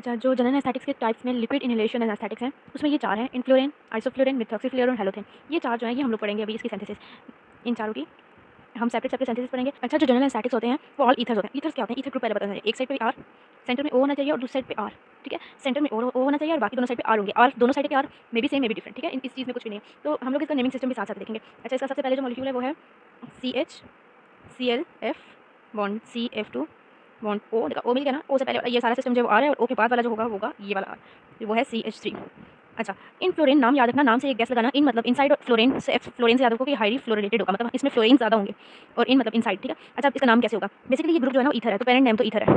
अच्छा, जो general aesthetics के टाइप्स में लिक्विड इनहेलेशन एस्थेटिक्स हैं, उसमें ये 4 हैं: इनफ्लोरेन, आइसोफ्लोरेन, मिथॉक्सीफ्लोरोन और हैलोथेन। ये 4 जो हैं ये हम लोग पढ़ेंगे अभी इसकी सिंथेसिस। इन चारों की हम सेपरेट सिंथेसिस पढ़ेंगे। अच्छा, जो जनरल एस्थेटिक्स होते हैं वो ऑल ईथर्स होते हैं। ईथर्स क्या होते हैं? ईथर ग्रुप पहले बताना चाहिए। एक साइड पे आर, सेंटर में ओ होना चाहिए और दूसरी साइड पे आर। ठीक है, सेंटर में ओ होना चाहिए और बाकी दोनों साइड पे आर होंगे। और दोनों साइड के are may be same may be different. ठीक है, इस चीज़ में कुछ भी नहीं है। तो हम लोग इसका नेमिंग सिस्टम भी साथ साथ देखेंगे। अच्छा, इसका सबसे पहले जो मॉलिक्यूल है वो है CH ClF bond CF2 bond O। देखा O मिल गया ना। O से पहले ये सारा सिस्टम जो आ रहा है और O के बाद वाला जो होगा होगा ये वाला R, वो है CH3। अच्छा, इन फ्लोरीन नाम याद रखना, नाम से एक गैस लगाना। इन मतलब इनसाइड, और फ्लोरीन से याद रखो कि हाईली फ्लोरेटेड होगा, मतलब इसमें फ्लोरीन ज़्यादा होंगे, और इन मतलब इनसाइड। ठीक है, अच्छा इसका नाम कैसे होगा? बेसिकली ये ग्रुप जो है ना ईथर है, तो पेरेंट नेम तो ईथर है।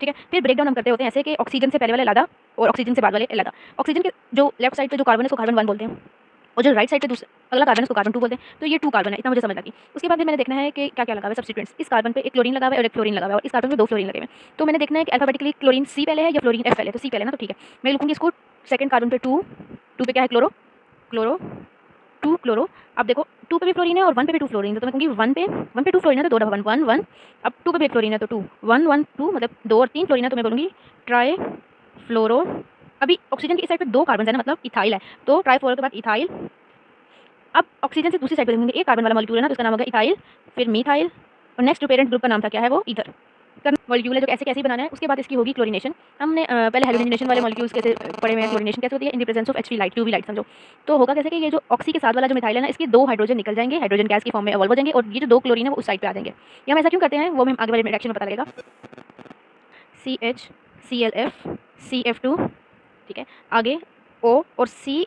ठीक है, फिर ब्रेक डाउन हम करते होते हैं ऐसे कि ऑक्सीजन से पहले वाले लादा और ऑक्सीजन से बाद वाले लादा। ऑक्सीजन के जो लेफ्ट साइड पे जो कार्बन है उसको कार्बन 1 बोलते हैं, और जो राइट साइड पे दूसरा अगला कार्बन है उसको कार्बन 2 बोलते हैं। तो ये 2 कार्बन है, इतना मुझे समझ लगी। उसके बाद फिर मैंने देखना है कि क्या क्या लगा हुआ है सब्स्टिट्यूएंट्स। इस कार्बन पे एक क्लोरीन लगा हुआ है और एक फ्लोरीन लगा हुआ है, और इस कार्बन पे 2 फ्लोरीन लगे हुए हैं। तो मैंने देखना है कि अल्फाबेटिकली क्लोरीन C पहले है या फ्लोरीन F पहले है। तो C पहले ना, तो ठीक है, मैं लिखूंगी इसको सेकंड कार्बन पे 2 पे क्या है? Chloro, chloro 2 chloro. अब देखो 2 पे भी फ्लोरीन है और 1 पे भी 2 फ्लोरीन है, तो मैं कहूँगी 1 पे 2 फ्लोरीन है तो 2 दफा 1 1 1। अब 2 पे भी एक फ्लोरीन है तो 2 1 1 2, मतलब 2 और 3 फ्लोरीन है, तो मैं बोलूँगी ट्राई फ्लोरो। अभी ऑक्सीजन की इस साइड पे 2 कार्बन है ना, मतलब इथाइल है, तो ट्राई फ्लोरो के बाद इथाइल। अब ऑक्सीजन से दूसरी साइड पे देखेंगे, एक कार्बन वाला मॉलिक्यूल है ना, तो उसका नाम होगा इथाइल, फिर मीथाइल, और नेक्स्ट जो पेरेंट ग्रुप का नाम था क्या है? वो ईथर का मॉलिक्यूल है जो ऐसे कैसे बनाना है। उसके बाद इसकी होगी क्लोरीनेशन। हमने पहले हेलोजनेशन वाले मॉलिक्यूल्स कैसे पढ़े हुए हैं, क्लोरीनेशन कैसे होती है in the presence of HV light, UV light समझो। तो होगा कैसे कि ये जो ऑक्सी के साथ वाला जो मिथाइल है ना, इसके 2 हाइड्रोजन निकल जाएंगे, हाइड्रोजन गैस की फॉर्म में इवॉल्व हो जाएंगे, और ये जो 2 क्लोरीन है वो उस साइड पे आ जाएंगे। ये हम ऐसा क्यों करते हैं वो हम आगे वाले रिएक्शन में पता लगेगा। CH ClF CF2। ठीक है, आगे O और C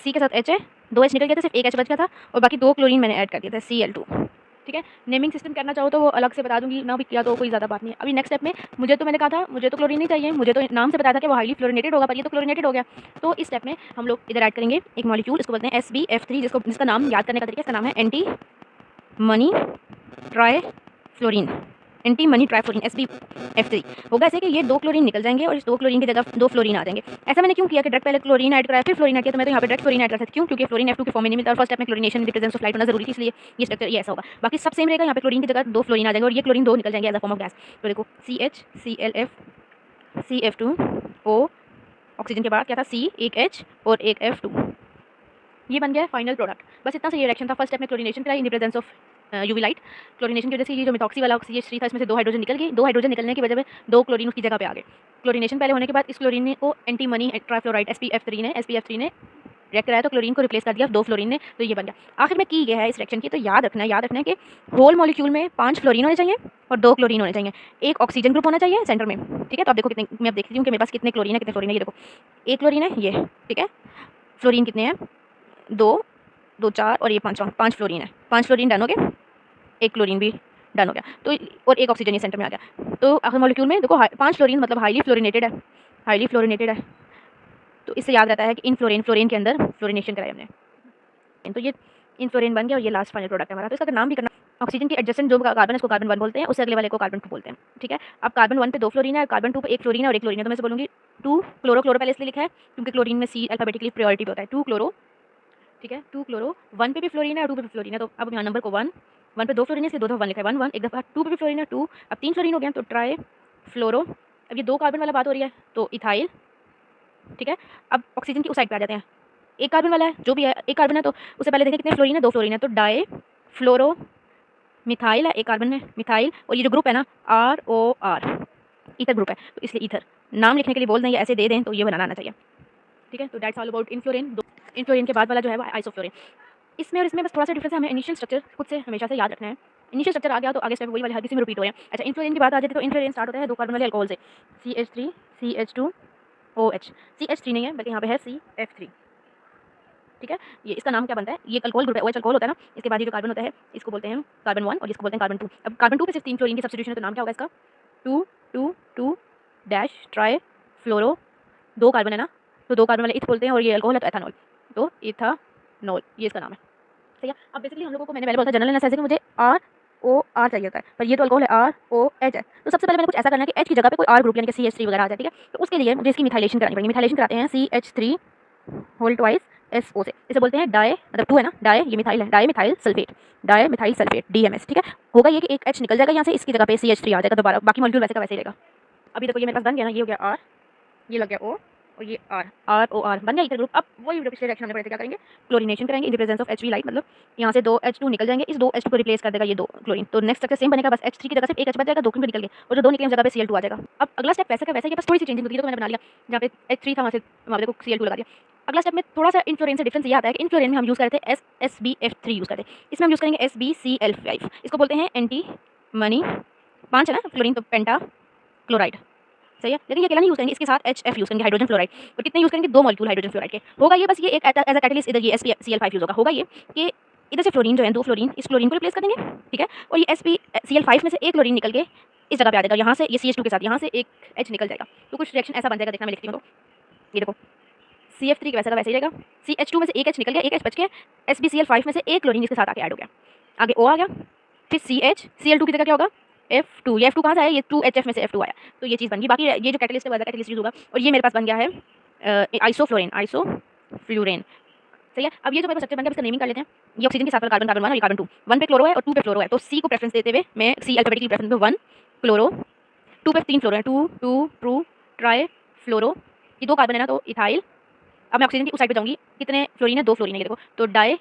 के साथ H है, 2 H निकल गया था, सिर्फ एक H बच गया था, और बाकी 2 क्लोरीन मैंने ऐड कर दिया था Cl2। ठीक है, नेमिंग सिस्टम करना चाहो तो वो अलग से बता दूंगी ना भी, किया तो कोई ज़्यादा बात नहीं है। अभी नेक्स्ट स्टेप में मुझे तो मैंने कहा था मुझे तो क्लोरीन नहीं चाहिए, मुझे तो नाम से बताया था कि वो हाईली फ्लोरिनेटेड होगा, पर ये तो क्लोरिनेटेड हो गया। तो इस स्टेप में हम लोग इधर ऐड करेंगे एक मॉलिक्यूल, इसको बोलते हैं SbF3, जिसका नाम याद करने का तरीका, इसका नाम है antimony trifluorine. Antimony trifluorine SbF3 होगा ऐसे कि ये 2 क्लोरीन निकल जाएंगे और इस 2 क्लोरीन की जगह 2 फ्लोरीन आ जाएंगे। ऐसा मैंने क्यों किया कि डायरेक्ट पहले क्लोरीन ऐड कराया फिर फ्लोरीन ऐड किया, तो मैं तो यहाँ पे डायरेक्ट फ्लोरीन ऐड कर सकती हूँ। क्यों? क्योंकि फ्लोरीन F2 के फॉर्म में नहीं मिलता और फर्स्ट स्टेप में chlorination in the presence of light होना जरूरी थी, इसलिए ये स्ट्रक्चर ये ऐसा होगा। बाकी सब सेम रहेगा, यहाँ पे क्लोरीन की जगह 2 फ्लोरीन आ जाएंगे और ये क्लोरीन 2 निकल जाएंगे as a form of gas. तो देखो CH ClF CF2 O, oxygen के बाद क्या था? C, एक H और एक F2, ये बन गया फाइनल प्रोडक्ट। बस इतना सा ये रिएक्शन था। फर्स्ट स्टेप में क्लोरीनेशन कराई in the presence of UV light. Chlorination की वजह से ये जो मिथॉक्सी वाला CH3 था, इसमें से 2 हाइड्रोजन निकल गए। 2 हाइड्रोजन निकलने की वजह से 2 क्लोरीन उसकी जगह पे आ गए। क्लोरीनेशन पहले होने के बाद इस क्लोरीन को एंटी मनी ट्राइफ्लोराइड SpF3 ने रिएक्ट कराया, तो क्लोरीन को रिप्लेस कर दिया 2 फ्लोरीन ने, तो ये बन गया। आखिर में की गया है इस रिएक्शन की, तो याद रखना है कि होल मॉलिक्यूल में 5 फ्लोरीन होने चाहिए और 2 क्लोरीन होने चाहिए। एक ऑक्सीजन ग्रुप होना चाहिए सेंटर में। ठीक है, तो आप देखो कितने, मैं अब देखती हूँ कि मेरे पास कितने क्लोरीन है कितने फ्लोरीन है। ये देखो एक क्लोरीन है ये, ठीक है, फ्लोरीन कितने हैं? 2 2 4 और ये 5 फ्लोरीन है। 5 फ्लोरीन डन हो गया, एक क्लोरीन भी डन हो गया, तो और एक ऑक्सीजन ये सेंटर में आ गया। तो आखिर मॉलिक्यूल में देखो 5 फ्लोरीन मतलब हाईली फ्लोरिनेटेड है, हाईली फ्लोरिनेटेड है। तो इससे याद रहता है कि इन फ्लोरीन के अंदर फ्लोरिनेशन कराया हमने, तो ये इन फ्लोरीन बन गया और ये लास्ट फाइनल प्रोडक्ट है हमारा। तो इसका नाम भी करना, ऑक्सीजन की एडजेसेंट जो कार्बन है उसको कार्बन 1 बोलते हैं, उससे अगले वाले को कार्बन 2 बोलते हैं। ठीक है, अब कार्बन 1 पे 2 फ्लोरीन है, कार्बन 2 पे 1 फ्लोरीन है और 1 क्लोरीन है, तो मैं बोलूँगी 2 क्लोरो। क्लोरो पहले इसलिए लिखा है क्योंकि क्लोरीन में C अल्फाबेटिकली प्रायोरिटी पे होता है, 2 क्लोरो। ठीक है, 2 क्लोरो। 1 पे भी फ्लोरीन है और 2 पे भी फ्लोरीन है, तो अब यहाँ नंबर को 1 पे 2 फ्लोरीन है इसलिए 2 दफा 1 लिखा है, 1 1। एक दफा 2 पे भी फ्लोरीन है 2, अब 3 फ्लोरीन हो गया तो ट्राई फ्लोरो। अब ये 2 कार्बन वाला बात हो रही है तो इथाइल। ठीक है, अब ऑक्सीजन की उस साइड पे आ जाते हैं। एक कार्बन वाला है जो भी है, एक कार्बन है, तो उससे पहले देखें कितने फ्लोरीन है? 2 फ्लोरीन है, तो डाई फ्लोरो मिथाइल है, एक कार्बन है मिथाइल, और ये जो ग्रुप है ना ROR, ईथर ग्रुप है, तो इसलिए ईथर। नाम लिखने के लिए बोल दें या ऐसे दे दें तो ये बनाना आना चाहिए। ठीक है, तो दैट्स ऑल अबाउट इनफ्लोरीन। इनफ्लोरीन के बाद वाला जो है वो आइसोफ्लोरीन। इसमें और इसमें बस थोड़ा सा डिफरेंस है, हमें इनिशियल स्ट्रक्चर खुद से हमेशा से याद रखना है। इनिशियल स्ट्रक्चर आ गया तो आगे स्टेप वही वाले हर किसी में रिपीट हो रहे हैं। अच्छा, इनफ्लोरीन की बात आ जाती है तो इनफ्लोरीन स्टार्ट होता है 2 कार्बन वाले अल्कोहल से, CH3 CH2OH। CH3 नहीं है बल्कि यहाँ पे है CF3। ठीक है, ये इसका नाम क्या बनता है? ये अल्कोहल ग्रुप है, OH अल्कोहल होता है ना। इसके बाद ये जो कार्बन होता है इसको बोलते हैं कार्बन 1 और इसको बोलते हैं कार्बन 2। अब कार्बन 2 पे सिर्फ 3 फ्लोरीन की सब्स्टिट्यूशन है, तो नाम क्या होगा इसका? 2 2 2 डैश ट्राई फ्लोरो। 2 कार्बन है ना, तो 2 कार्बन वाले इथ बोलते हैं और ये अल्कोहल है तो एथानॉल, तो इथानॉल ये इसका नाम है। ठीक है, अब बेसिकली हम लोगों को मैंने पहले बोला था जनरल एनेस्थेसिस कि मुझे ROR चाहिए होता है, पर ये तो अल्कोहल है ROH है। तो सबसे पहले मैंने कुछ ऐसा करना है कि H की जगह पे कोई R ग्रुप यानी कि CH3 वगैरह आ जाए। ठीक है, तो उसके लिए मुझे इसकी मिथाइलेशन करानी पड़ेगी। मिथाइलेशन कराते हैं CH3 होल ट्वाइस SO से, इसे बोलते हैं डाई, मतलब 2 है ना, डाई ये मिथाइल है, di methyl sulphate, di methyl sulphate DMS। ठीक है, होगा ये कि एक H निकल जाएगा यहाँ से, इसकी जगह पे CH3 आ जाएगा दोबारा, बाकी मॉलिक्यूल वैसे का वैसे ही रहेगा। अभी देखो ये मेरे पास बन गया ना, ये हो गया R ये लग गया O और ये ROR बन गया ईथर ग्रुप। अब वही जो पिछले रिएक्शन हमने पढ़े थे, क्या करेंगे, क्लोरीनेशन करेंगे in the presence of HV light, मतलब यहाँ से 2 H2 निकल जाएंगे, इस 2 H2 को रिप्लेस कर देगा ये 2 क्लोरीन, तो नेक्स्ट स्ट्रक्चर सेम बनेगा, बस H3 की जगह सिर्फ एक H बच जाएगा, 2 क्लोरीन निकल गए और जो 2 निकले उस जगह पे Cl2 आ जाएगा। अब अगला स्टेप वैसा का वैसा ही, बस थोड़ी सी चेंजिंग होती है, तो मैंने बना लिया, जहाँ पे H3 था वहाँ से देखो Cl2 लगा दिया। अगला स्टेप में थोड़ा सा इन फ्लोरेन से डिफरेंस ये आता है कि इन फ्लोरेन में हम यूज़ करते हैं SBF3 यूज़ करते हैं, इसमें हम यूज़ करेंगे SbCl5, इसको बोलते हैं एंटी मनी 5 है ना फ्लोरीन, तो पेंटा क्लोराइड, सही है। लेकिन ये अकेला नहीं यूज़ करेंगे, इसके साथ HF यूज़ करेंगे, हाइड्रोजन फ्लोराइड। और कितने यूज़ करेंगे, 2 मॉलिक्यूल हाइड्रोजन फ्लोराइड के। होगा ये बस ये एक एज अ कैटलिस्ट इधर ये SbCl5 यूज़ होगा ये कि इधर से फ्लोरीन जो है 2 फ्लोरीन, इस फ्लोरीन को रिप्लेस कर देंगे, ठीक है, और ये SbCl5 में से एक फ्लोरीन निकल के इस जगह पे आ जाएगा, यहाँ से ये CH2 के साथ यहाँ से एक H निकल जाएगा, तो कुछ रिएक्शन ऐसा बन जाएगा, देखना मैं लिखती हूँ, तो ये देखो CF3 के वैसा का वैसे ही रहेगा, CH2 में से एक H निकल गया, एक H बच के SbCl5 में से एक क्लोरीन इसके साथ आके ऐड हो गया, आगे O आ गया, फिर CH, Cl2 की जगह क्या होगा F2, ये F2 कहाँ से आया, ये 2HF में से F2 आया, तो ये चीज़ बन गई। बाकी ये जो कैटलिस्ट है वो कैटलिस्ट यूज़ होगा, और ये मेरे पास बन गया है आइसोफ्लोरेन, सही है। अब ये जो मेरे पास स्ट्रक्चर बन गया, इसका नेमिंग कर लेते हैं। ये ऑक्सीजन के साथ कार्बन कार्बन 1 और ये कार्बन 2, 1 पे क्लोरो है और 2 पे फ्लोरो है, तो C को प्रेफरेंस देते हुए मैं C अल्फाबेटिकली प्रेफरेंस में 1 क्लोरो, 2 पे 3 फ्लोरो है, 2 2 ट्रू ट्राई फ्लोरो, ये 2 कार्बन है ना, तो इथाइल। अब मैं ऑक्सीजन की उस साइड पे जाऊंगी, कितने फ्लोरीन है, 2 फ्लोरीन है, ये देखो, तो डाई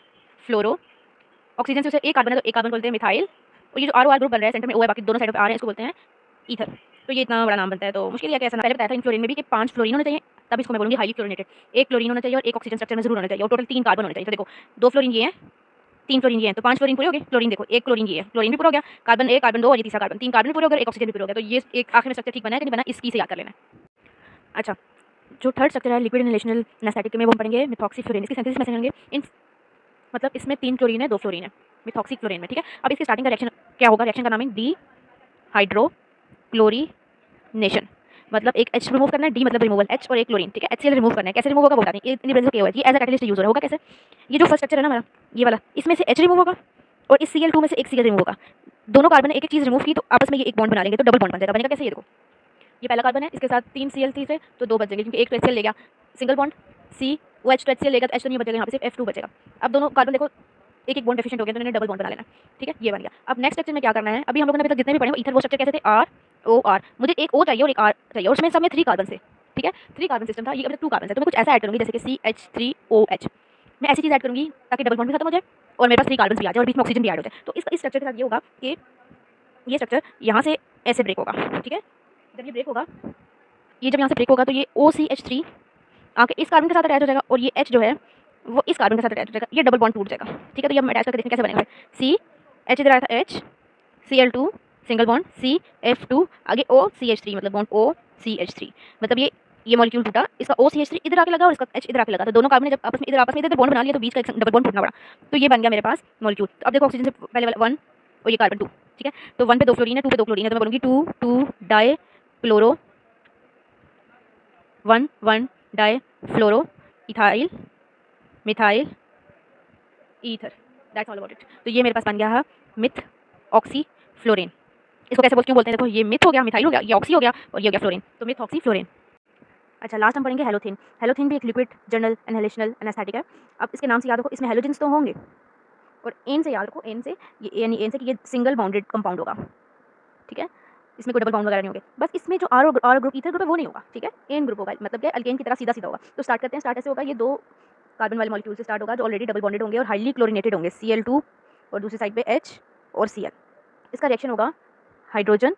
फ्लोरो, ऑक्सीजन से उसे एक कार्बन है तो एक कार्बन बोलते हैं मिथाइल, और ये जो ROR ग्रुप बन रहा है सेंटर में O है, बाकी दोनों साइडों पे आ रहे हैं, इसको बोलते हैं ईथर। तो ये इतना बड़ा नाम बनता है, तो मुश्किल है कैसा, पहले बताया था इन फ्लोरीन में भी कि 5 फ्लोरीन होने चाहिए, तब इसको मैं बोलूंगी हाईली क्लोरीनेटेड, एक क्लोरीन होना चाहिए और एक ऑक्सीजन स्ट्रक्चर में जरूर होना चाहिए, और टोटल 3 कार्बन होने चाहिए। तो देखो 2 फ्लोरीन ये हैं, 3 फ्लोरीन ये हैं, तो 5 फ्लोरीन पूरे हो गए। क्लोरीन देखो, एक क्लोरीन ये है, क्लोरीन भी पूरा हो गया, कार्बन 1 कार्बन 2 और ये तीसरा कार्बन, 3 कार्बन पूरे हो गए, एक ऑक्सीजन भी पूरा हो गया, तो ये एक आखिर में स्ट्रक्चर ठीक बना है कि नहीं बना, इसकी से याद कर लेना है। अच्छा, जो थर्ड स्ट्रक्चर है लिक्विड इनहेलेशनल एनेस्थेटिक में, वो हम पढ़ेंगे मिथॉक्सीफ्लोरीन, इसकी सिंथेसिस में करेंगे इन, मतलब इसमें 3 क्लोरीन है 2 फ्लोरीन है मिथॉक्सीफ्लोरीन में, ठीक है। अब इसके स्टार्टिंग का रिएक्शन क्या होगा, रिएक्शन का नाम है डी हाइड्रोक्लोरीनेशन, मतलब एक H रिमूव करना है, डी मतलब रिमूवल, H और एक क्लोरीन, ठीक है, HCl रिमूव करना है, कैसे रिमूव होगा वो बता दें, ये एज अ कैटलिस्ट यूज हो रहा होगा कैसे, ये जो फर्स्ट स्ट्रक्चर है ना हमारा ये वाला, इसमें से H रिमूव होगा और इस Cl2 में से एक Cl रिमूव होगा, दोनों कार्बन ने एक एक चीज़ रिमूव की तो आपस में ये एक बॉन्ड बना लेंगे, तो डबल बॉन्ड बन जाएगा। बनेगा कैसे, ये देखो, ये पहला कार्बन है, इसके साथ 3 Cl थे तो 2 बच जाएंगे, क्योंकि एक तो HCl ले गया, सिंगल बॉन्ड C, वो H तो HCl लेगा तो H तो नहीं बचेगा, यहाँ पे सिर्फ F2 बचेगा। अब दोनों कार्बन देखो एक एक बॉन्ड डेफिशिएंट हो गया, तो इन्हें डबल बॉन्ड बना लेना, ठीक है, ये बन गया। अब नेक्स्ट स्ट्रक्चर में क्या करना है, अभी हम लोगों ने अभी तक जितने भी पढ़े वो ईथर वो स्ट्रक्चर कैसे थे, ROR, मुझे एक O चाहिए और एक R चाहिए, और उसमें सब में 3 कार्बन से, ठीक है, 3 कार्बन सिस्टम था, ये अभी 2 कार्बन है, तो मैं कुछ ऐसा ऐड करूँगी जैसे कि CH3OH, मैं ऐसी चीज़ ऐड करूँगी ताकि डबल बॉन्ड भी खत्म हो जाए और मेरे पास 3 कार्बन भी आ जाए और बीच में ऑक्सीजन भी ऐड हो जाए। तो इस स्ट्रक्चर के साथ ये होगा कि ये स्ट्रक्चर यहाँ से ऐसे ब्रेक होगा, ठीक है, जब ये ब्रेक होगा, ये जब यहाँ से ब्रेक होगा तो ये OCH3 आके इस कार्बन के साथ अटैच हो जाएगा और ये H जो है वो इस कार्बन के साथ अटैच हो जाएगा, ये डबल बॉन्ड टूट जाएगा, ठीक है। तो ये हम अटैच करके देखते हैं कैसे बनेगा, CH इधर आया था H, Cl2 single bond, CF2 आगे OCH3 मतलब बॉन्ड OCH3, मतलब ये मॉलिक्यूल टूटा, इसका OCH3 इधर आके लगा और इसका H इधर आके लगा, तो दोनों कार्बन ने जब आपस में इधर बॉन्ड बना लिया तो बीच का एक डबल बॉन्ड टूटना पड़ा, तो ये बन गया मेरे पास मॉलिक्यूल। तो अब देखो ऑक्सीजन से पहले वाला 1 और ये कार्बन 2, ठीक है, तो 1 पे 2 फ्लोरीन है, 2 पे 2 क्लोरीन है, तो मैं बोलूँगी 2 2 dichloro 1 1 difluoro ethyl methyl ether, that's all about it. तो ये मेरे पास बन गया है मिथ ऑक्सी फ्लोरीन। इसको कैसे क्यों बोलते हैं, देखो ये मिथ हो गया, मिथाइल हो गया, ये ऑक्सी हो गया और ये हो गया फ्लोरीन, तो मिथ ऑक्सी फ्लोरीन। अच्छा, लास्ट हम पढ़ेंगे हेलोथिन। हेलोथिन भी एक लिक्विड जनरल इनहेलेशनल एनेस्थेटिक है। अब इसके नाम से याद रखो, इसमें हेलोजेंस तो होंगे और एन से याद रखो, एन से ये यानी एन से कि ये सिंगल बाउंडेड कंपाउंड होगा, ठीक है, इसमें कोई डबल बाउंड वगैरह नहीं होंगे। बस इसमें जो आर ग्रुप ईथर ग्रुप है वो नहीं होगा, ठीक है, एन ग्रुप होगा, मतलब क्या अल्केन की तरह सीधा सीधा होगा। तो स्टार्ट करते हैं, स्टार्ट ऐसे होगा, ये 2 कार्बन वाले मॉलिक्यूल से स्टार्ट होगा जो ऑलरेडी डबल बॉन्डेड होंगे और हाईली क्लोरीनेटेड होंगे, Cl2 और दूसरी साइड पे H और Cl। इसका रिएक्शन होगा हाइड्रोजन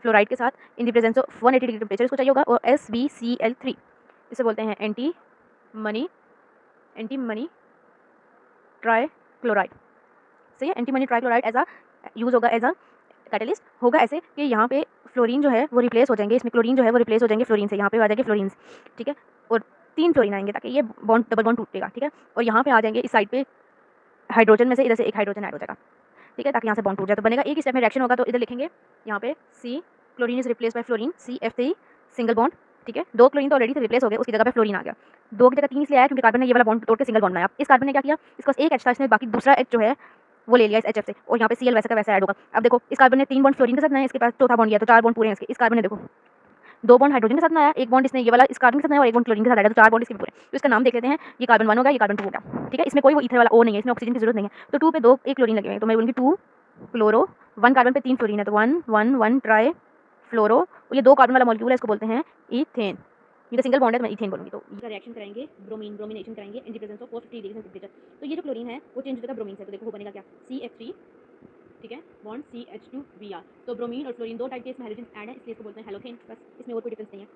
फ्लोराइड के साथ in the presence of 180 degree temperature, इसको चाहिए होगा, और SbCl3, इसे बोलते हैं एंटी मनी ट्राई क्लोराइड, सही है, antimony trichloride as a use होगा, एज अ कैटलिस्ट होगा ऐसे कि यहाँ पे फ्लोरीन जो है वो रिप्लेस हो जाएंगे, इसमें क्लोरीन जो है वो रिप्लेस हो जाएंगे फ्लोरीन से, यहाँ पे आ जाएंगे फ्लोरीन्स, ठीक है, और 3 फ्लोरीन आएंगे ताकि ये बॉन्ड डबल बॉन्ड टूटेगा, ठीक है, और यहाँ पे आ जाएंगे इस साइड पे हाइड्रोजन में से इधर से एक हाइड्रोजन ऐड हो जाएगा, ठीक है, ताकि यहाँ से बॉन्ड टूट जाए। तो बनेगा एक ही स्टेप में रिएक्शन होगा, तो इधर लिखेंगे यहाँ पे C chlorine is replace by fluorine, CF3 single bond, ठीक है, 2 क्लोरीन तो ऑलरेडी रिप्लेस हो गए, उसकी जगह पे फ्लोरीन आ गया, 2 की जगह 3 इसलिए आया क्योंकि कार्बन ने ये वाला बॉन्ड तोड़ के सिंगल बॉन्ड बनाया। इस कार्बन ने क्या किया, इसका एक H था, इसने बाकी दूसरा H जो है वो ले लिया इस HF से, और यहाँ पे Cl वैसे का वैसा ऐड होगा। अब देखो इस कार्बन ने 3 बॉन्ड फ्लोरीन के साथ बनाया, इसके पास चौथा बॉन्ड किया तो 4 बॉन्ड पूरे हैं इसके। इस कार्बन ने देखो 2 बॉन्ड हाइड्रोजन के साथ बनाया, 1 बॉन्ड इसने ये वाला इस कार्बन के साथ बनाया और 1 बॉन्ड क्लोरीन के साथ ऐड, तो 4 बॉन्ड इसके पूरे। तो इसका नाम देख लेते हैं, ये कार्बन 1 हो गया, ये कार्बन 2 हो गया, ठीक है, इसमें कोई वो ईथर वाला O नहीं है, इसमें ऑक्सीजन की जरूरत नहीं है, तो 2 पे 2 एक क्लोरीन लगे हुए हैं, तो मैं बोलूँगी 2 क्लोरो, 1 कार्बन पे 3 फ्लोरीन है तो 1 1 1 ट्राई फ्लोरो, और ये 2 कार्बन वाला मॉलिक्यूल है, इसको बोलते हैं ईथेन, क्योंकि सिंगल बॉन्ड है तो मैं इथेन बोलूँगी। तो इसका रिएक्शन कराएंगे, ब्रोमिनेशन कराएंगे in the presence of 450 degree temperature. तो ये जो क्लोरीन है वो चेंज हो जाएगा ब्रोमीन से। तो देखो वो बनेगा क्या, CH3, ठीक है, बॉन्ड CH2Br। तो ब्रोमीन और फ्लोरीन दो टाइप के इसमें हाइड्रोजन ऐड है, इसलिए इसको बोलते हैं हेलोथेन। बस इसमें और कोई डिफरेंस नहीं है।